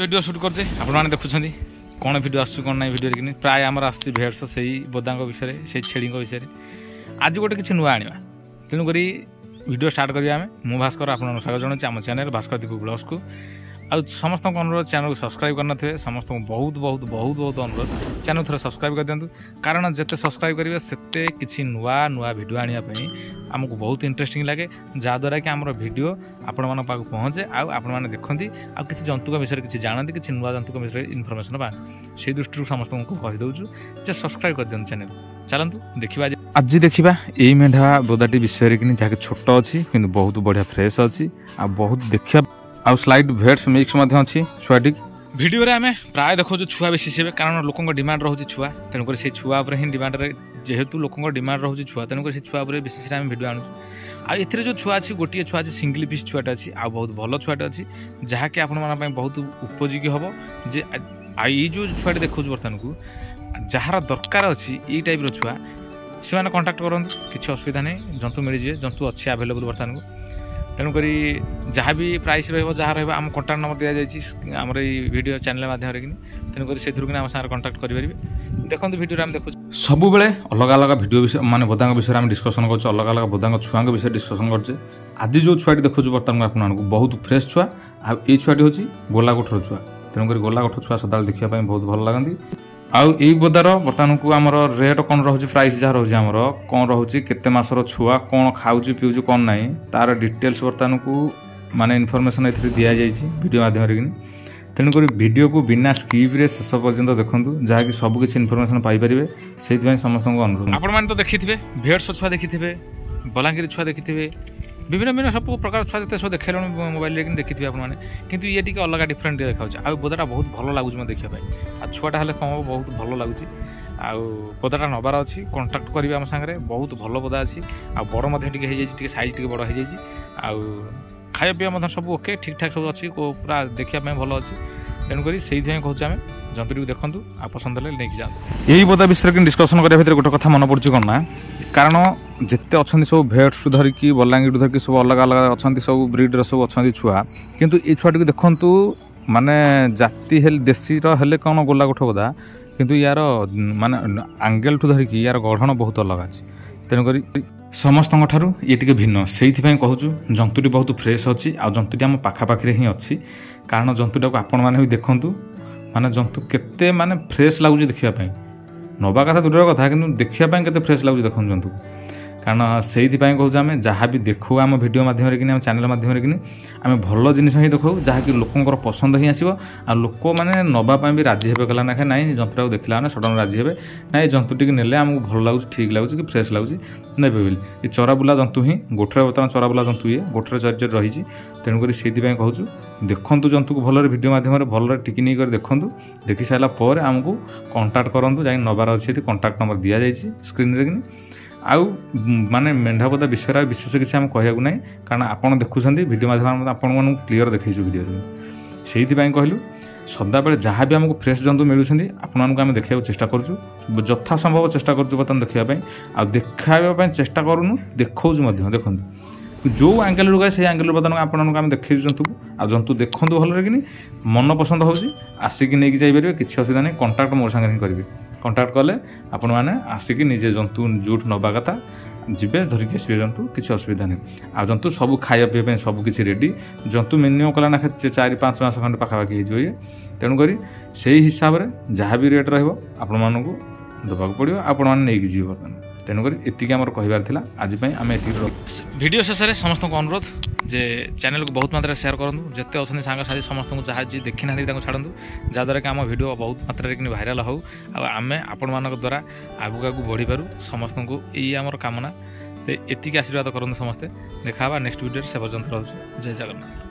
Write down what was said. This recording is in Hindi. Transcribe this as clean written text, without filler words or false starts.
वीडियो शूट करछे आपण माने देखुछंदी कोन वीडियो आसु कोन नै वीडियो कि प्राय आमर आसी भेट्स सेही बोदांग विषय से छेड़ी विषय आज गोटे किसी नुआ आनिबा तेणु करी वीडियो स्टार्ट करिया आमे मु भास्कर आपन स्वागत जणाउछि आम चैनल भास्कर दीपू ब्लॉग्स को आ समस्त अनुरोध चैनल को सब्सक्राइब करना थे समस्त को बहुत बहुत बहुत बहुत अनुरोध चैनल थोड़ा सब्सक्राइब कर दिंतु कारण जिते सब्सक्राइब करेंगे सेते किसी नुआ नुआ वीडियो आने आमको बहुत इंटरेस्टिंग लगे जहाँद्वारा कि आम वीडियो आपण मान पाक पहुँचे आपण मैंने देखती आ किसी जंतु विषय किसी जानती किसी नुआ जंतु विषय इनफर्मेशन पाते से दृष्टि समस्त को कहीदे जे सब्सक्राइब कर दिखाँ चैनल चलतु देखा आज देखा यही मेढ़ा बोदाटी विषय कि जहाँकि छोट अच्छी कि बहुत बढ़िया फ्रेश अच्छी आ बहुत देखा आ स्लाइड भेट्स मिक्स अच्छी छुआटी वीडियो रे आमे प्राय देखो छुआ बेसी सेबे कारण लोकों डिमांड रोचे छुआ तेणुक से छुआ ही डिमांड जेहेतु लोकों डिमांड रोचे छुआ तेणुक से छुआ विशेष आम वीडियो आणु आ जो छुआ अच्छी गोटे छुआ अच्छी सिंगल पीस छुआटा अच्छी आ बहुत भल छुआटा अच्छी जहाँकि आपण मान बहुत उपयोगी हम जे ये जो छुआटी देखो बर्तमान को जार दरकार अच्छी ये टाइप छुआ से कंटाक्ट करूँ किसी असुविधा नहीं जंतु मिल जाए जंतु अच्छी आवेलेबल बर्तमान को तेणुक जहाँ भी प्राइस रहा रहा कंटाक्ट नंबर दि जाए आम वीडियो चैनल माध्यम तेणुक से कंटाक्ट करेंगे देखो वीडियो आम देखो सब बेले अलग अलग वीडियो विषय माने बोदांग विषय आम डिस्कसन कर अलग अलग बोदांग छुआ विषय डिस्कसन करचे आज जो छुआटी देखो बर्तमान आपको बहुत फ्रेश छुआ आ छुआटी हूँ गोलागोठर छुआ तेणुक गोलागोठ छुआ सदा देखापी बहुत भल लगती आउ यही बोदार बर्तमान को आमर रेट कौन रोचे प्राइस जहाँ रोचे आमर कौन रोचे केते मासर छुआ कौन खाऊँ पीऊँ कौन ना तार डिटेल्स बर्तमान को माने इनफॉरमेशन ए दि जाए वीडियो माध्यम तेणुक वीडियो को बिना स्किप रे शेष पर्यंत देखूँ जहाँकि सब किसी इनफॉरमेशन पाइपर से समस्त अनुरोध आपण मैंने तो देखी भेट्स छुआ देखी बलांगीर छुआ देखी विभिन्न विभिन्न सब प्रकार छुआ जिते सब देखे मोबाइल लेकिन देखिए आपने किंतु ये टी अलग डिफरेंट देखा बोदाटा बहुत भल लगुच मैं देखापी आ छुआटा हेल्ले कम बहुत भल लगुच बोदाटा नबार अच्छी कंटाक्ट करेंगे आम सागर बहुत भल बोदा अच्छी आ बड़ साइज टी बड़ हो खाया पीवा सब ओके ठीक ठाक सब अच्छी पूरा देखापी भल अच्छी तेणुक से कहूँ आम जंतु देखूँ आ पसंद है नहीं जाते यही बोदा विषय कि डिस्कसन करने भितर गोटे कथा मन पड़ुची कौन ना कारण जिते अच्छा सब भेट्स धरिकी बलांगीर धरिकी सब अलग अलग अच्छा सब ब्रिड्र सब अच्छा छुआ किंतु ये छुआटी देखु माने जाति देशी हेल्ले कौन गोलागोठ बोदा किंतु यार माने आंगेल ठू धरिकी यार गढ़न बहुत अलग अच्छी तेणुक समस्त ये टी भिन्न से कहूँ जंतुटी बहुत फ्रेश अच्छी आ जंतुटी आम पाखापाखि ही अच्छी कारण जंतुटा को आपण मैंने भी देखूँ माने जंतु केते माने फ्रेश लगुच देखापी नवा कथा दूर कथा कि देखापी केते फ्रेश लगुच देखो जंतु कारण से कहूँ आम जहाँ भी देखू आम वीडियो माध्यम कि चैनल माध्यम कि आम भल जिन ही देखो जहाँकि लोकंर पसंद ही आसो आ लोक मैंने नापी भी राजी हे कहला ना ना जंतुटा को देखला सडन राजी हे ना जंतुटी ने आमको भल लगुच ठीक लगुच कि फ्रेश लगुच ने बोली ये चराबुला जंतु ही गोटे बर्तमान चराबुला जंतु ये गोटे चर्च रही तेणुक से कहूँ देखूँ जंतु को भल वीडियो माध्यम भल टिकी नहीं कर देखूँ देखी सारापर आमको कंटाक्ट करूँ जा नबार अच्छे कंटाक्ट नंबर दि जाए स्क्रीन रे आउ माने मेंढा बोदा विषय विशेष किसी आम कहूँ ना कारण आपड़ देखुं वीडियो माध्यम आपण क्लीयर देखी वीडियो से कहलु सदा बेले जहाँ भी आमको फ्रेश जंतु मिलूँ आपको देखा चेष्टा करूँ यथा संभव चेष्टा करूँ बर्तमान देखापी आ देखापी चेष्टा करूँ देखा देखूँ जो आंगेल रुगाए से आंगेल बर्तमान आपको देखे जंतु आ जंतु देखूँ भल कि मन पसंद हो आसिक नहीं जापर किसी असुविधा नहीं कंटाक्ट मोर सागर ही करेंगे कंटाक्ट कले आपण मैंने आसिक निजे जंतु जोठ नवा कथा जीवे धरिकी आसवे जंतु किसी असुविधा नहीं आ जंतु सब खाया पीवा सब किसी रेडी जंतु मिनिमम कला ना 4-5 मास खंडे पाखापाखि हो तेणुक से हिसाब से जहाँ भी रेट रही दबाक पड़ो आपण मैंने नहीं जी बर्तमान तेणुक एतिक आमर कहबार थिला आज आम वीडियो शेष में समस्त को अनुरोध जे चैनल को बहुत मात्रा शेयर करूँ जिते अच्छे सांगसाथी समस्त को जहाँ जी देखी ना छाड़ू जहाँद्वारा कि आम वीडियो बहुत मात्रा कि भाइराल हो आम आपण मान द्वारा आगू आगू बढ़ी पारू समस्त को यही आमर कामना एतिक आशीर्वाद करूँ समस्ते देखा नेक्स्ट वीडियो से पर्यंत रोचे जय जगन्नाथ।